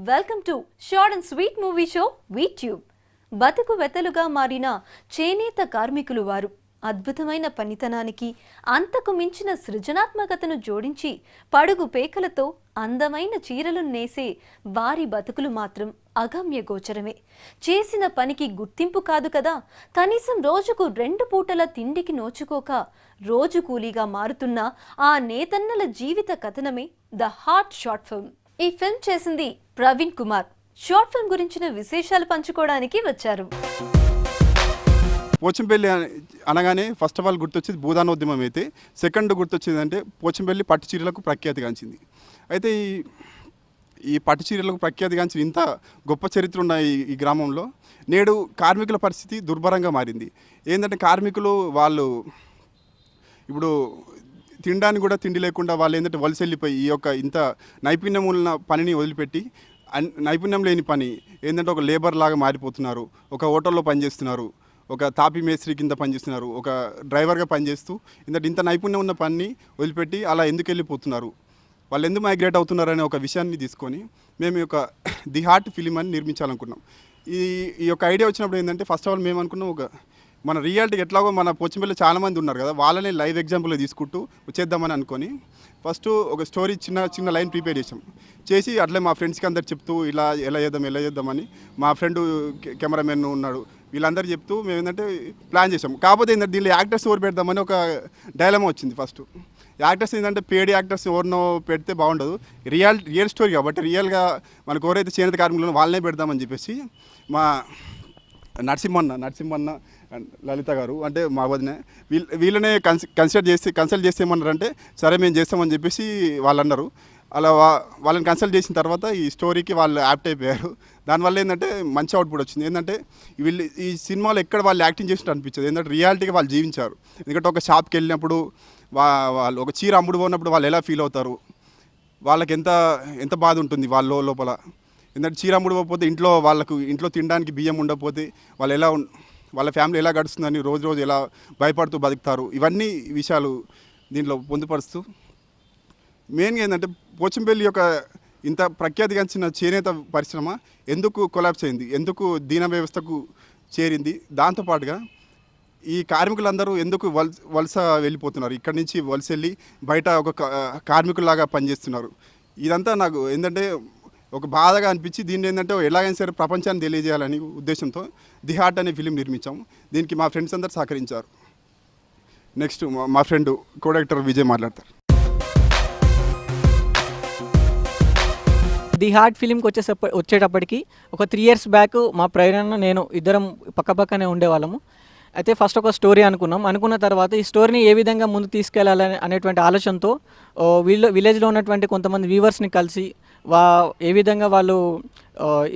Welcome to short and sweet movie show VTube. బతుకు వెతలుగా మారిన చేనేత కార్మికులు వారు అద్భుతమైన పనితనానికి అంతకు మించిన సృజనాత్మకతను జోడించి పడుగు పేకలతో అందమైన చీరలు నేసే వారి బతుకులు మాత్రం అగమ్య గోచరమే. చేసిన పనికి గుర్తింపు కాదు కదా, కనీసం రోజుకు 2 పూటల తిండికి నోచుకోక రోజు కూలీగా మారుతున్న ఆ నేతన్నల జీవిత కథనమే ద హార్ట్ షార్ట్ ఫిల్మ్. ఈ ఫిల్మ్ చేసింది ప్రవీణ్ కుమార్. షార్ట్ ఫిల్మ్ గురించిన విశేషాలు పంచుకోవడానికి వచ్చారు. పోచంపల్లి అనగానే ఫస్ట్ ఆఫ్ ఆల్ గుర్తొచ్చేది భూదానోద్యమం అయితే, సెకండ్ గుర్తొచ్చేది అంటే పోచంపల్లి పట్టు చీరలకు ప్రఖ్యాతిగాంచింది. అయితే ఈ పట్టు చీరలకు ప్రఖ్యాతిగాంచిన ఇంత గొప్ప చరిత్ర ఉన్న ఈ గ్రామంలో నేడు కార్మికుల పరిస్థితి దుర్భరంగా మారింది. ఏంటంటే కార్మికులు వాళ్ళు ఇప్పుడు తినడానికి కూడా తిండి లేకుండా వాళ్ళు ఏంటంటే వలస వెళ్ళిపోయి ఈ యొక్క ఇంత నైపుణ్యం ఉన్న పనిని వదిలిపెట్టి నైపుణ్యం లేని పని ఏంటంటే ఒక లేబర్ లాగా మారిపోతున్నారు. ఒక హోటల్లో పనిచేస్తున్నారు, ఒక తాపి మేస్త్రి కింద పనిచేస్తున్నారు, ఒక డ్రైవర్గా పనిచేస్తూ ఇంత నైపుణ్యం ఉన్న పనిని వదిలిపెట్టి అలా ఎందుకు వెళ్ళిపోతున్నారు, వాళ్ళు ఎందుకు మైగ్రేట్ అవుతున్నారు అనే ఒక విషయాన్ని తీసుకొని మేము ఈ యొక్క ది హార్ట్ ఫిలిం అని నిర్మించాలనుకున్నాం. ఈ యొక్క ఐడియా వచ్చినప్పుడు ఏంటంటే ఫస్ట్ ఆఫ్ ఆల్ మేము అనుకున్నాం ఒక మన రియాలిటీ ఎట్లాగో మన పోచంపల్లిలో చాలామంది ఉన్నారు కదా, వాళ్ళని లైవ్ ఎగ్జాంపుల్గా తీసుకుంటూ వచ్చేద్దామని అనుకొని ఫస్ట్ ఒక స్టోరీ చిన్న లైన్ ప్రిపేర్ చేసి అట్లే మా ఫ్రెండ్స్కి అందరు చెప్తూ ఇలా ఎలా చేద్దామని మా ఫ్రెండ్ కెమెరామెన్ ఉన్నాడు, వీళ్ళందరూ చెప్తూ మేము ఏంటంటే ప్లాన్ చేసాం. కాకపోతే ఏంటంటే దీనిలో యాక్టర్స్ ఎవరు పెడదామని ఒక డైలమా వచ్చింది. ఫస్ట్ యాక్టర్స్ ఏంటంటే పేడ్ యాక్టర్స్ ఎవరినో పెడితే బాగుండదు, రియల్ స్టోరీ కాబట్టి రియల్గా మనకు ఎవరైతే చేనేత కార్మికులను వాళ్ళనే పెడదామని చెప్పేసి మా నరసింహన్న లలిత గారు అంటే మా వదిన వీళ్ళనే కన్సల్ట్ చేస్తే ఏమన్నారంటే సరే మేము చేస్తామని చెప్పేసి వాళ్ళు అన్నారు. అలా వాళ్ళని కన్సల్ట్ చేసిన తర్వాత ఈ స్టోరీకి వాళ్ళు యాప్ట్ అయిపోయారు. దానివల్ల ఏంటంటే మంచి అవుట్పుట్ వచ్చింది. ఏంటంటే వీళ్ళు ఈ సినిమాలో ఎక్కడ వాళ్ళు యాక్టింగ్ చేసినట్టు అనిపించదు, ఏంటంటే రియాలిటీగా వాళ్ళు జీవించారు. ఎందుకంటే ఒక షాప్కి వెళ్ళినప్పుడు వాళ్ళు ఒక చీర అమ్ముడు పోయినప్పుడు వాళ్ళు ఎలా ఫీల్ అవుతారు, వాళ్ళకి ఎంత బాధ ఉంటుంది వాళ్ళ లోపల. ఎందుకంటే చీర అమ్ముడు పోతే ఇంట్లో తినడానికి బియ్యం ఉండకపోతే వాళ్ళ ఫ్యామిలీ ఎలా గడుస్తుందని రోజు ఎలా భయపడుతూ బతుకుతారు, ఇవన్నీ విషయాలు దీంట్లో పొందుపరుస్తూ మెయిన్గా ఏంటంటే పోచంపల్లి యొక్క ఇంత ప్రఖ్యాతిగాంచిన చేనేత పరిశ్రమ ఎందుకు కొలాప్స్ అయింది, ఎందుకు దీన వ్యవస్థకు చేరింది, దాంతోపాటుగా ఈ కార్మికులందరూ ఎందుకు వలస వెళ్ళిపోతున్నారు, ఇక్కడి నుంచి వలస వెళ్ళి బయట ఒక కార్మికుల్లాగా పనిచేస్తున్నారు. ఇదంతా నాకు ఏంటంటే ఒక బాధగా అనిపించి దీన్ని ఏంటంటే ఎలాగైనా సరే ప్రపంచాన్ని తెలియజేయాలని ఉద్దేశంతో ది హార్ట్ అనే ఫిలిం నిర్మించాము. దీనికి మా ఫ్రెండ్స్ అందరూ సహకరించారు. నెక్స్ట్ మా ఫ్రెండ్ కో డైరెక్టర్ విజయ్ మాట్లాడతారు. ది హార్ట్ ఫిలింకి వచ్చేటప్పటికి ఒక 3 years బ్యాక్ మా ప్రేరణ నేను ఇద్దరం పక్కపక్కనే ఉండేవాళ్ళము. అయితే ఫస్ట్ ఒక స్టోరీ అనుకున్న తర్వాత ఈ స్టోరీని ఏ విధంగా ముందుకు తీసుకెళ్లాలని అనేటువంటి ఆలోచనతో విలేజ్లో ఉన్నటువంటి కొంతమంది వ్యూవర్స్ని కలిసి ఏ విధంగా వాళ్ళు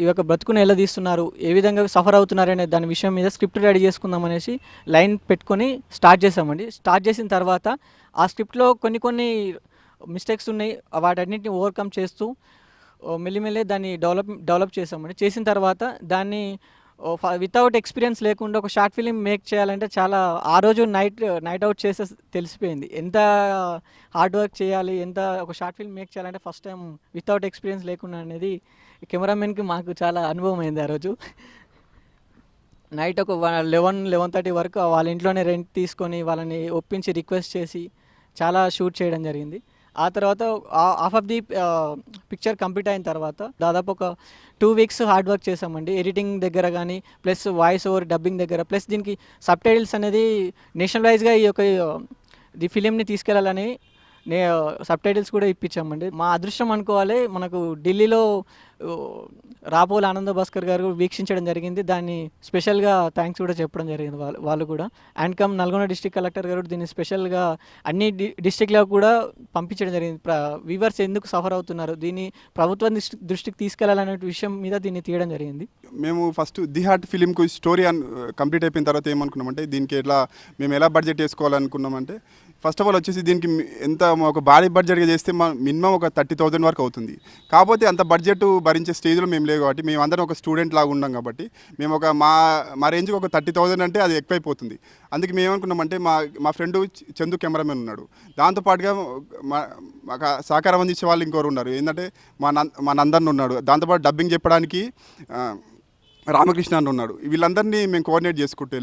ఈ యొక్క బ్రతుకుని ఎలా తీస్తున్నారు, ఏ విధంగా సఫర్ అవుతున్నారు అనే దాని విషయం మీద స్క్రిప్ట్ రెడీ చేసుకుందాం అనేసి లైన్ పెట్టుకొని స్టార్ట్ చేసామండి. స్టార్ట్ చేసిన తర్వాత ఆ స్క్రిప్ట్లో కొన్ని మిస్టేక్స్ ఉన్నాయి, వాటన్నిటిని ఓవర్కమ్ చేస్తూ మెల్లిమెల్లి దాన్ని డెవలప్ చేసామండి. చేసిన తర్వాత దాన్ని వితౌట్ ఎక్స్పీరియన్స్ లేకుండా ఒక షార్ట్ ఫిలిం మేక్ చేయాలంటే చాలా ఆ రోజు నైట్ అవుట్ చేసే తెలిసిపోయింది ఎంత హార్డ్ వర్క్ చేయాలి, ఎంత ఒక షార్ట్ ఫిల్మ్ మేక్ చేయాలంటే ఫస్ట్ టైం వితౌట్ ఎక్స్పీరియన్స్ లేకుండా అనేది కెమెరామెన్కి మాకు చాలా అనుభవం అయింది. ఆ రోజు నైట్ ఒక 11-11:30 వరకు వాళ్ళ ఇంట్లోనే రెంట్ తీసుకొని వాళ్ళని ఒప్పించి రిక్వెస్ట్ చేసి చాలా షూట్ చేయడం జరిగింది. ఆ తర్వాత half of the picture complete అయిన తర్వాత దాదాపు ఒక 2 weeks హార్డ్ వర్క్ చేసామండి. ఎడిటింగ్ దగ్గర కానీ ప్లస్ వాయిస్ ఓవర్ డబ్బింగ్ దగ్గర ప్లస్ దీనికి సబ్ టైటిల్స్ అనేది నేషనల్ వైజ్గా ఈ యొక్క ది ఫిలింని తీసుకెళ్లాలని సబ్ టైటిల్స్ కూడా ఇప్పించామండి. మా అదృష్టం అనుకోవాలి, మనకు ఢిల్లీలో రాపోల్ ఆనంద భాస్కర్ గారు వీక్షించడం జరిగింది. దాన్ని స్పెషల్గా థ్యాంక్స్ కూడా చెప్పడం జరిగింది వాళ్ళు కూడా. అండ్ నల్గొండ డిస్ట్రిక్ట్ కలెక్టర్ గారు దీన్ని స్పెషల్గా అన్ని డిస్ట్రిక్ట్లో కూడా పంపించడం జరిగింది. వీవర్స్ ఎందుకు సఫర్ అవుతున్నారు, దీన్ని ప్రభుత్వం దృష్టికి తీసుకెళ్లాలనే విషయం మీద దీన్ని తీయడం జరిగింది. మేము ఫస్ట్ ది హార్ట్ ఫిలింకు స్టోరీ కంప్లీట్ అయిపోయిన తర్వాత ఏమనుకున్నామంటే దీనికి మేము ఎలా బడ్జెట్ వేసుకోవాలనుకున్నామంటే ఫస్ట్ ఆఫ్ ఆల్ వచ్చేసి దీనికి ఎంత ఒక భారీ బడ్జెట్గా చేస్తే మినిమం ఒక 30,000 వరకు అవుతుంది. కాకపోతే అంత బడ్జెట్ భరించే స్టేజ్లో మేము లేవు కాబట్టి మేము అందరం ఒక స్టూడెంట్ లాగా ఉన్నాం కాబట్టి మేము ఒక మా రేంజ్కి ఒక 30,000 అంటే అది ఎక్కువైపోతుంది. అందుకే మేము ఏమనుకున్నామంటే మా ఫ్రెండ్ చందు కెమెరామెన్ ఉన్నాడు, దాంతోపాటుగా మాకు సహకారం అందించే వాళ్ళు ఇంకోరు ఉన్నారు. ఏంటంటే మా నందన్ ఉన్నాడు, దాంతోపాటు డబ్బింగ్ చెప్పడానికి రామకృష్ణ అన్న ఉన్నాడు. వీళ్ళందరినీ మేము కోఆర్డినేట్ చేసుకుంటూ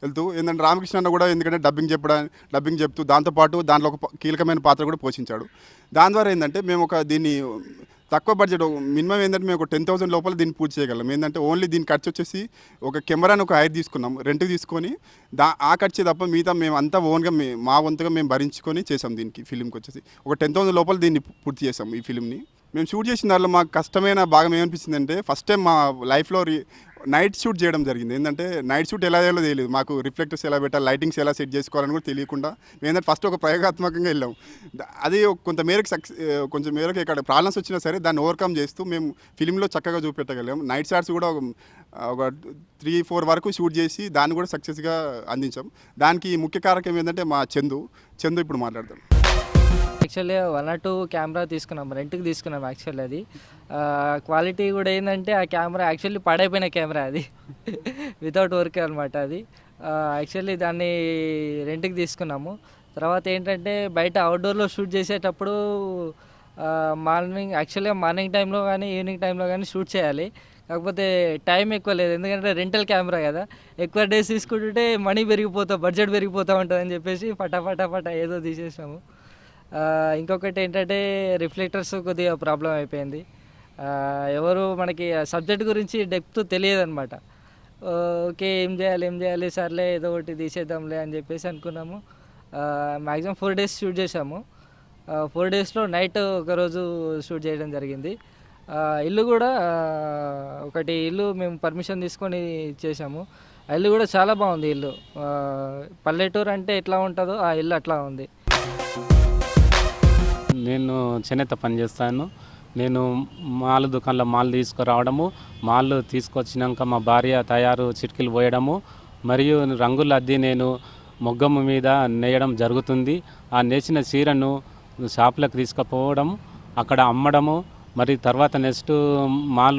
వెళ్తూ ఏంటంటే రామకృష్ణ అన్న కూడా ఎందుకంటే డబ్బింగ్ చెప్తూ దాంతోపాటు దాంట్లో ఒక కీలకమైన పాత్ర కూడా పోషించాడు. దాని ద్వారా ఏంటంటే మేము దీన్ని తక్కువ బడ్జెట్ మినిమం ఏంటంటే మేము ఒక 10,000 లోపల దీన్ని పూర్తి చేయగలం. ఏంటంటే ఓన్లీ దీని ఖర్చు వచ్చేసి ఒక కెమెరాని ఒక హైర్ తీసుకున్నాం, రెంట్కి తీసుకొని ఆ ఖర్చే తప్ప మిగతా మేము అంతా ఓన్గా మా వంతుగా మేము భరించుకొని చేసాం. దీనికి ఫిలింకి వచ్చేసి ఒక 10,000 లోపల దీన్ని పూర్తి చేసాం. ఈ ఫిలింని మేము షూట్ చేసిన దానిలో మాకు కష్టమైన భాగం ఏమనిపించింది అంటే ఫస్ట్ టైం మా లైఫ్లో నైట్ షూట్ చేయడం జరిగింది. ఏంటంటే నైట్ షూట్ ఎలా చేయాలో తెలియదు మాకు, రిఫ్లెక్టర్స్ ఎలా పెట్టాలి, లైటింగ్స్ ఎలా సెట్ చేసుకోవాలని కూడా తెలియకుండా ఏంటంటే ఫస్ట్ ఒక ప్రయోగాత్మకంగా వెళ్ళాం. అది కొంచెం మేరకు ఇక్కడ ప్రాబ్లమ్స్ వచ్చినా సరే దాన్ని ఓవర్కమ్ చేస్తూ మేము ఫిలింలో చక్కగా చూపెట్టగలిగాం. నైట్ షాట్స్ కూడా ఒక 3-4 వరకు షూట్ చేసి దాన్ని కూడా సక్సెస్గా అందించాం. దానికి ముఖ్య కారకం ఏంటంటే మా చందు ఇప్పుడు మాట్లాడతాం. యాక్చువల్లీ 1 or 2 కెమెరా తీసుకున్నాం, రెంట్కి తీసుకున్నాం. యాక్చువల్లీ అది క్వాలిటీ కూడా ఏంటంటే ఆ కెమెరా యాక్చువల్లీ పాడైపోయిన కెమెరా అది వితౌట్ వర్క్ అనమాట. అది యాక్చువల్లీ దాన్ని రెంట్కి తీసుకున్నాము. తర్వాత ఏంటంటే బయట అవుట్డోర్లో షూట్ చేసేటప్పుడు మార్నింగ్ టైంలో కానీ ఈవినింగ్ టైంలో కానీ షూట్ చేయాలి. కాకపోతే టైం ఎక్కువ లేదు, ఎందుకంటే రెంటల్ కెమెరా కదా, ఎక్కువ డేస్ తీసుకుంటుంటే మనీ బడ్జెట్ పెరిగిపోతూ ఉంటుందని చెప్పేసి ఫటా ఏదో తీసేసాము. ఇంకొకటి ఏంటంటే రిఫ్లెక్టర్స్ కొద్దిగా ప్రాబ్లం అయిపోయింది. ఎవరు మనకి సబ్జెక్ట్ గురించి డెప్త్ తెలియదు అనమాట. ఓకే ఏం చేయాలి సర్లే ఏదో ఒకటి తీసేద్దాంలే అని చెప్పేసి అనుకున్నాము. మ్యాక్సిమం 4 days షూట్ చేసాము. 4 daysలో నైట్ ఒకరోజు షూట్ చేయడం జరిగింది. ఇల్లు కూడా ఒకటి ఇల్లు మేము పర్మిషన్ తీసుకొని చేసాము. ఆ ఇల్లు కూడా చాలా బాగుంది. ఇల్లు పల్లెటూరు అంటే ఎట్లా ఉంటుందో ఆ ఇల్లు అట్లా ఉంది. నేను చేనేత పని చేస్తాను. నేను దుకాణంలో మాల్ తీసుకురావడము, మాల్ తీసుకొచ్చినాక మా భార్య తయారు చిటికీలు పోయడము మరియు రంగుల అద్ది నేను మొగ్గము మీద నేయడం జరుగుతుంది. ఆ నేసిన చీరను షాపులకు తీసుకుపోవడం, అక్కడ అమ్మడము, మరి తర్వాత నెక్స్ట్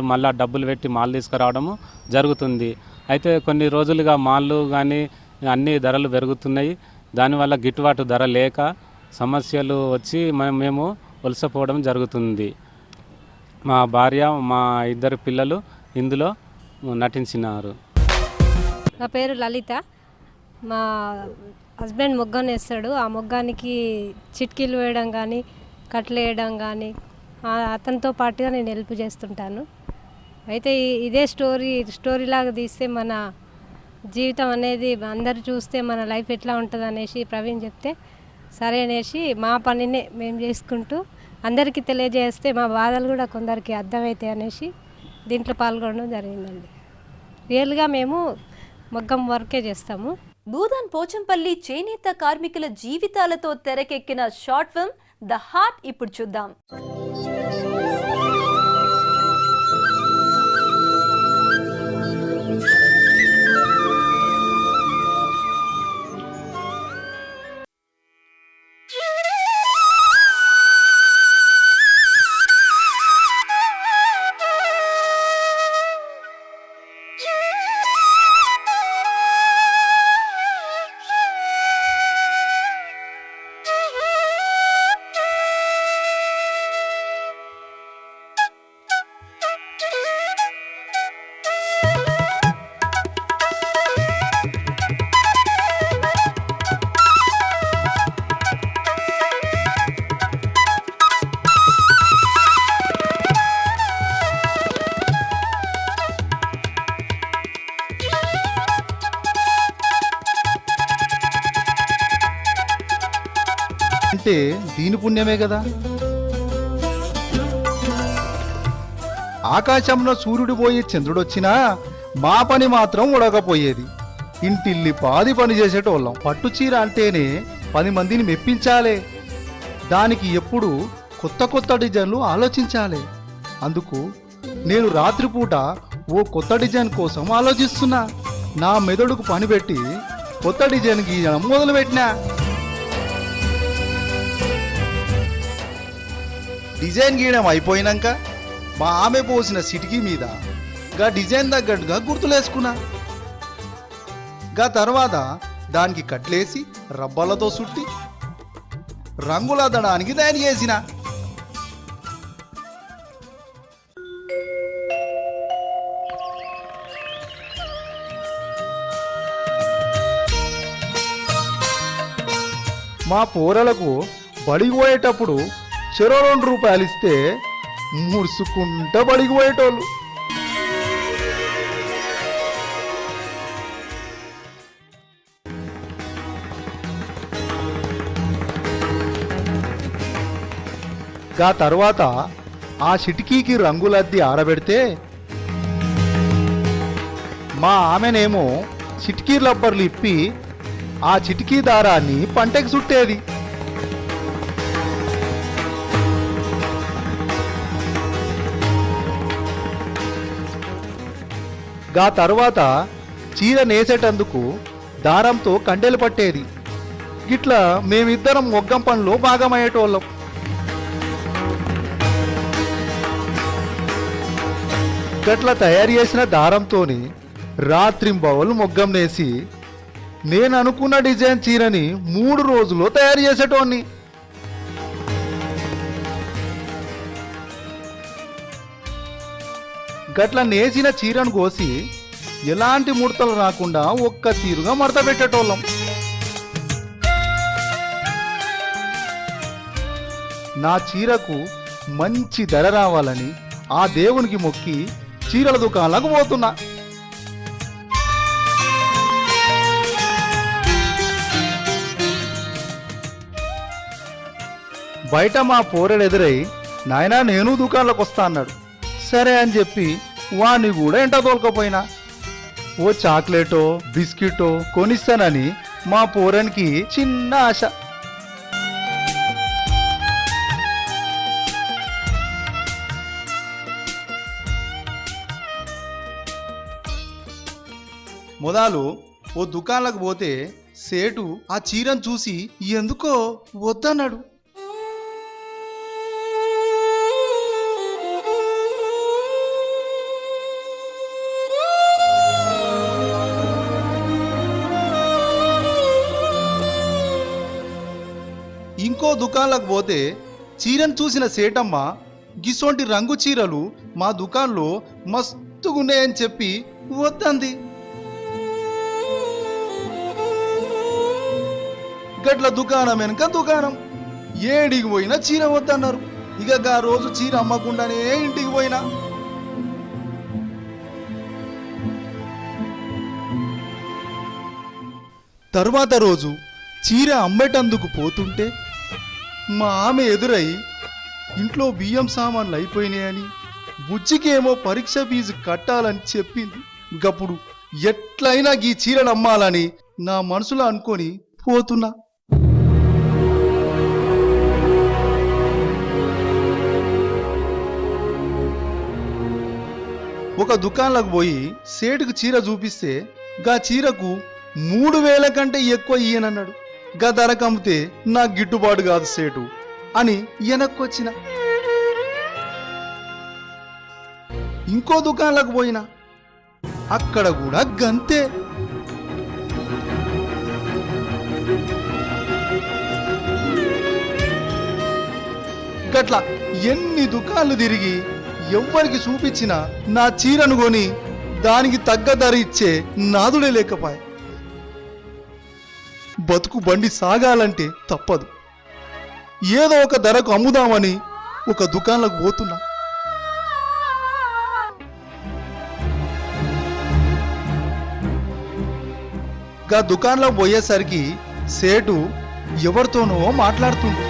మళ్ళీ డబ్బులు పెట్టి మాల్ తీసుకురావడము జరుగుతుంది. అయితే కొన్ని రోజులుగా మాళ్ళు కానీ అన్ని ధరలు పెరుగుతున్నాయి. దానివల్ల గిట్టుబాటు ధర లేక సమస్యలు వచ్చి మేము వలసపోవడం జరుగుతుంది. మా భార్య మా 2 పిల్లలు ఇందులో నటించినారు. నా పేరు లలిత. మా హస్బెండ్ మొగ్గను వేస్తాడు. ఆ మొగ్గానికి చిట్కీలు వేయడం కానీ కట్లు వేయడం కానీ అతనితో పాటుగా నేను హెల్ప్ చేస్తుంటాను. అయితే ఇదే స్టోరీలాగా తీస్తే మన జీవితం అనేది అందరు చూస్తే మన లైఫ్ ఎట్లా ఉంటుంది అనేసి ప్రవీణ్ చెప్తే సరే అనేసి మా పనిని మేము చేసుకుంటూ అందరికీ తెలియజేస్తే మా బాధలు కూడా కొందరికి అర్థమవుతాయి అనేసి దీంట్లో పాల్గొనడం జరిగిందండి. రియల్గా మేము మొగ్గం వర్కే చేస్తాము. భూదాన్ పోచంపల్లి చేనేత కార్మికుల జీవితాలతో తెరకెక్కిన షార్ట్ ఫిల్మ్ ద హార్ట్ ఇప్పుడు చూద్దాం. అంటే దీని పుణ్యమే కదా. ఆకాశంలో సూర్యుడు పోయి చంద్రుడొచ్చినా మా పని మాత్రం ఉడకపోయేది. ఇంటిల్లి పాది పని చేసేటోళ్ళం. పట్టు చీర అంటేనే 10 మందిని మెప్పించాలి. దానికి ఎప్పుడు కొత్త డిజైన్లు ఆలోచించాలి. అందుకు నేను రాత్రిపూట ఓ కొత్త డిజైన్ కోసం ఆలోచిస్తున్నా. నా మెదడుకు పని పెట్టి కొత్త డిజైన్ గీయడం మొదలుపెట్టినా. డిజైన్ గీయడం అయిపోయినాక మా ఆమె పోసిన సిటికీ మీద గా డిజైన్ తగ్గట్టుగా గుర్తులేసుకున్నా. గా తర్వాత దానికి కట్లేసి రబ్బలతో చుట్టి రంగులద్దడానికి తయారు చేసిన. మా పోరలకు బడికి పోయేటప్పుడు చెరో 2 రూపాయలు ఇస్తే ముడుచుకుంటా బడికి పోయేటోళ్ళు. గా తర్వాత ఆ చిటికీకి రంగులద్ది ఆరబెడితే మా ఆమెనేమో చిటికీ రబ్బర్లు ఇప్పి ఆ చిటికీ దారాన్ని పంటకి చుట్టేది. గా తర్వాత చీర నేసేటందుకు దారంతో కండెలు పట్టేది. గిట్లా మేమిద్దరం మొగ్గం పనిలో భాగమయ్యేటోళ్ళం. గట్ల తయారు చేసిన దారంతోని రాత్రింబవలు మొగ్గం నేసి నేను అనుకున్న డిజైన్ చీరని 3 రోజుల్లో తయారు చేసేటోన్ని. గట్ల నేసిన చీరను కోసి ఎలాంటి ముడతలు రాకుండా ఒక్క తీరుగా మడత పెట్టేటోళ్ళం. నా చీరకు మంచి ధర రావాలని ఆ దేవునికి మొక్కి చీరల దుకాణాలకు పోతున్నా. బయట మా పోరెడు ఎదురై నాయనా నేను దుకాణంలోకి వస్తా అన్నాడు. సరే అని చెప్పి వాణ్ణి కూడా ఎంట తోలుకపోయినా. ఓ చాక్లెటో బిస్కెటో కొనిస్తానని మా పోరనికి చిన్న ఆశ. మొదలు ఓ దుకాణంలోకి పోతే సేటు ఆ చీరను చూసి ఎందుకో వద్దన్నాడు. ఇంకో దుకాణంలోకి పోతే చీరను చూసిన సేటమ్మ గిసోంటి రంగు చీరలు మా దుకాణంలో మస్తుగున్నాయని చెప్పి వద్దంది. గట్ల దుకాణం వెనుక దుకాణం ఏడికి పోయినా చీర వద్దన్నారు. ఇక ఆ రోజు చీర అమ్మకుండానే ఇంటికి పోయినా. తర్వాత రోజు చీర అమ్మేటందుకు పోతుంటే మా ఆమె ఎదురై ఇంట్లో బియ్యం సామాన్లు అయిపోయినాయని బుజ్జికేమో పరీక్ష ఫీజు కట్టాలని చెప్పింది. గప్పుడు ఎట్లయినా ఈ చీరలు అమ్మాలని నా మనసులో అనుకొని పోతున్నా. ఒక దుకాణంలోకి పోయి సేటుకు చీర చూపిస్తే గా చీరకు 3000 కంటే ఎక్కువ ఇయ్యనన్నాడు. గా ధరకు అమ్మితే నాకు గిట్టుబాటు కాదు సేటు అని వెనక్కొచ్చిన. ఇంకో దుకాణంలోకి పోయినా అక్కడ కూడా గంతే. గట్ల ఎన్ని దుకాణాలు తిరిగి ఎవ్వరికి చూపించినా నా చీరను కొని దానికి తగ్గ ధర ఇచ్చే నాదుడే లేకపాయ. బతుకు బండి సాగాలంటే తప్పదు. ఏదో ఒక ధరకు అమ్ముదామని ఒక దుకాణంలోకి పోతున్నా. గా దుకాణంలో పోయేసరికి సేటు ఎవరితోనో మాట్లాడుతుండు.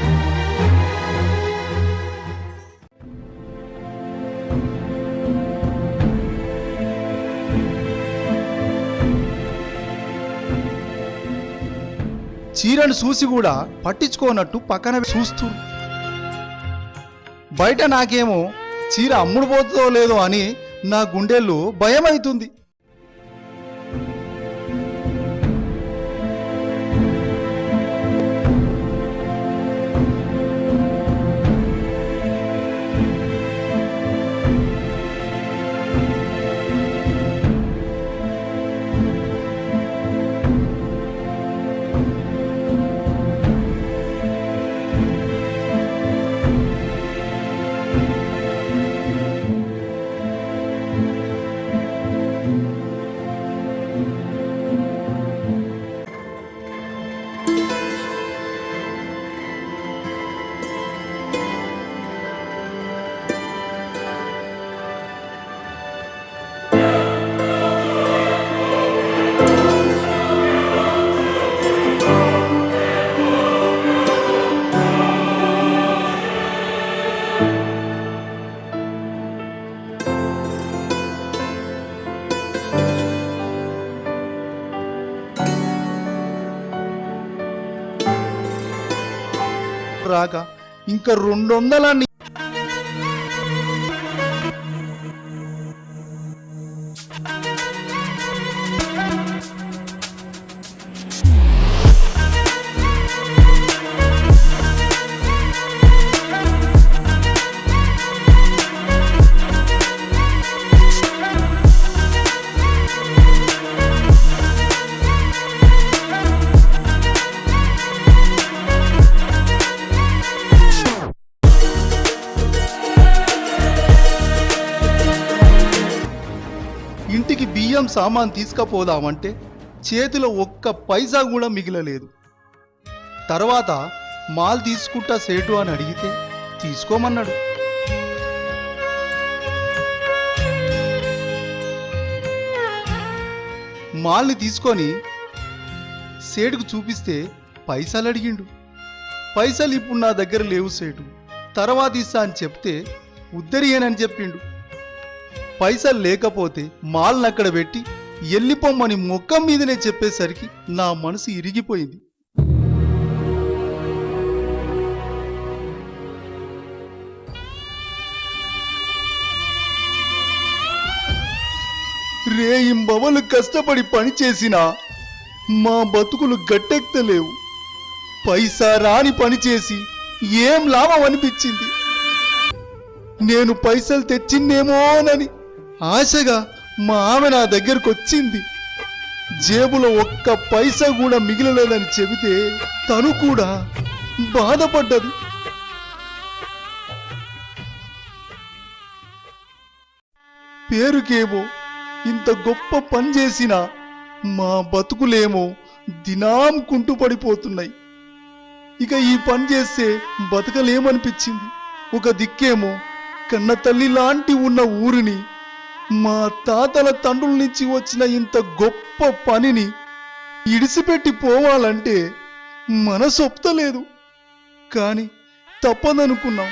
చీరను చూసి కూడా పట్టించుకోనట్టు పక్కన చూస్తూ. బయట నాకేమో చీర అమ్ముడు పోతుందో లేదో అని నా గుండెల్లో భయం అవుతుంది. కాక ఇంకా 200 ఇంటికి బియ్యం సామాన్ తీసుకుపోదామంటే చేతిలో ఒక్క పైసా కూడా మిగిలలేదు. తర్వాత మాల్ తీసుకుంటా సేటు అని అడిగితే తీసుకోమన్నాడు. మాల్ని తీసుకొని సేటుకు చూపిస్తే పైసలు అడిగిండు. పైసలు ఇప్పుడు నా దగ్గర లేవు సేటు, తర్వాత ఇస్తా అని చెప్తే ఉద్దరియేనని చెప్పిండు. పైసలు లేకపోతే మాల్ని అక్కడ పెట్టి ఎల్లిపోమ్మని ముఖం మీదనే చెప్పేసరికి నా మనసు ఇరిగిపోయింది. రేయింబవలు కష్టపడి పని చేసినా మా బతుకులు గట్టెక్కలేవు. పైసా రాని పని చేసి ఏం లాభం అనిపించింది. నేను పైసలు తెచ్చిందేమోనని ఆశగా మా ఆమె నా దగ్గరకు వచ్చింది. జేబులో ఒక్క పైసా కూడా మిగిలలేదని చెబితే తను కూడా బాధపడ్డది. పేరుకేమో ఇంత గొప్ప పని చేసినా మా బతుకులేమో దినాం కుంటుపడిపోతున్నాయి. ఇక ఈ పని చేస్తే బతకలేమనిపించింది. ఒక దిక్కేమో కన్న తల్లి లాంటి ఉన్న ఊరిని, మా తాతల తండ్రుల నుంచి వచ్చిన ఇంత గొప్ప పనిని ఇడిసిపెట్టి పోవాలంటే మనసొప్తలేదు. కానీ తప్పదనుకున్నాం.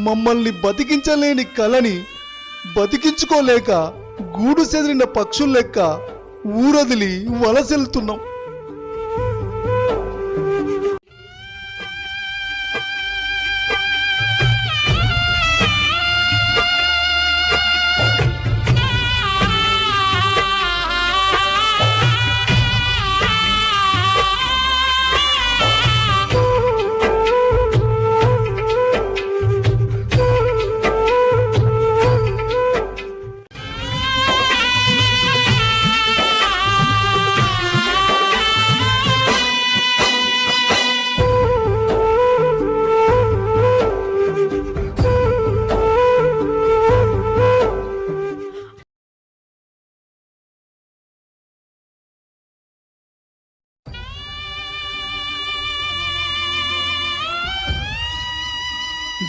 మమ్మల్ని బతికించలేని కలని బతికించుకోలేక గూడు చెదిరిన పక్షుల్లెక్క ఊరదిలి వలసెళ్తున్నాం.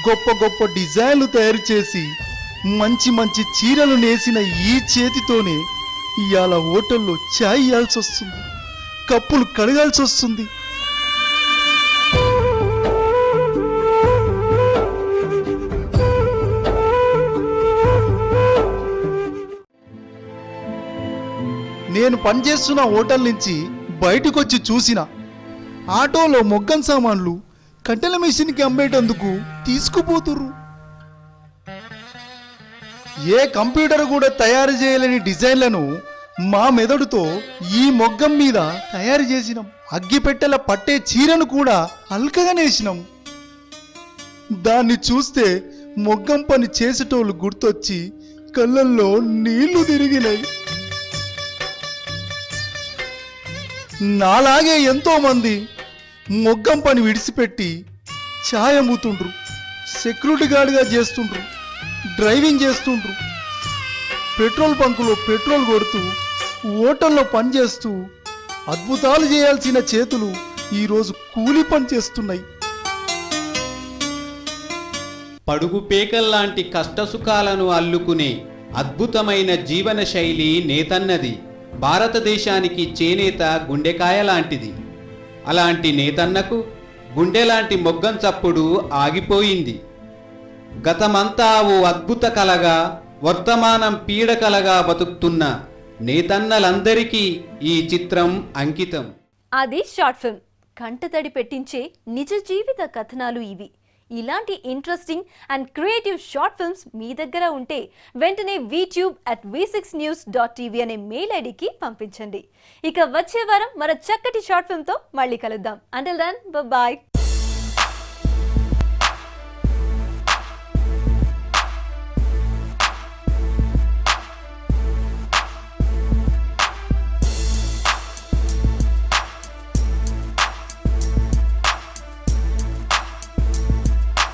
గొప్ప గొప్ప డిజైన్లు తయారు చేసి మంచి మంచి చీరలు నేసిన ఈ చేతితోనే ఇవాళ హోటల్లో చాయ్ ఇవ్వాల్సి వస్తుంది, కప్పులు కడగాల్సి వస్తుంది. నేను పనిచేస్తున్న హోటల్ నుంచి బయటకొచ్చి చూసిన ఆటోలో మొగ్గం సామాన్లు కట్టెల మిషన్కి అమ్మేటందుకు తీసుకుపోతుర్రు. ఏ కంప్యూటర్ కూడా తయారు చేయలేని డిజైన్లను మా మెదడుతో ఈ మొగ్గం మీద తయారు చేసినాం. అగ్గిపెట్టెల పట్టే చీరను కూడా అల్కగా నేసినాం. దాన్ని చూస్తే మొగ్గం పని చేసేటోళ్ళు గుర్తొచ్చి కళ్ళల్లో నీళ్లు తిరిగినాయి. నాలాగే ఎంతో మంది మొగ్గం పని విడిచిపెట్టి ఛాయ్ అమ్ముతుండ్రు, సెక్యూరిటీ గార్డ్గా చేస్తుండ్రు, డ్రైవింగ్ చేస్తుండ్రు, పెట్రోల్ బంకులో పెట్రోల్ కొడుతూ, హోటల్లో పనిచేస్తూ అద్భుతాలు చేయాల్సిన చేతులు ఈరోజు కూలి పని చేస్తున్నాయి. పడుగు పేకల్లాంటి కష్టసుఖాలను అల్లుకునే అద్భుతమైన జీవన శైలి నేతన్నది. భారతదేశానికి చేనేత గుండెకాయ లాంటిది. అలాంటి నేతన్నకు గుండెలాంటి మొగ్గం చప్పుడు ఆగిపోయింది. గతమంతా ఓ అద్భుత కలగా, వర్తమానం పీడకలగా బతుకుతున్న నేతన్నలందరికీ ఈ చిత్రం అంకితం. అది షార్ట్ ఫిల్మ్. కంటతడి పెట్టించే నిజ జీవిత కథనాలు ఇవి. ఇలాంటి interesting and creative short films మీ దగ్గర ఉంటే వెంటనే vtube@v6news.tv అనే మెయిల్ ఐడికి పంపించండి. ఇక వచ్చే వారం మరో చక్కటి షార్ట్ ఫిల్మ్తో మళ్ళీ కలుద్దాం. Until then bye.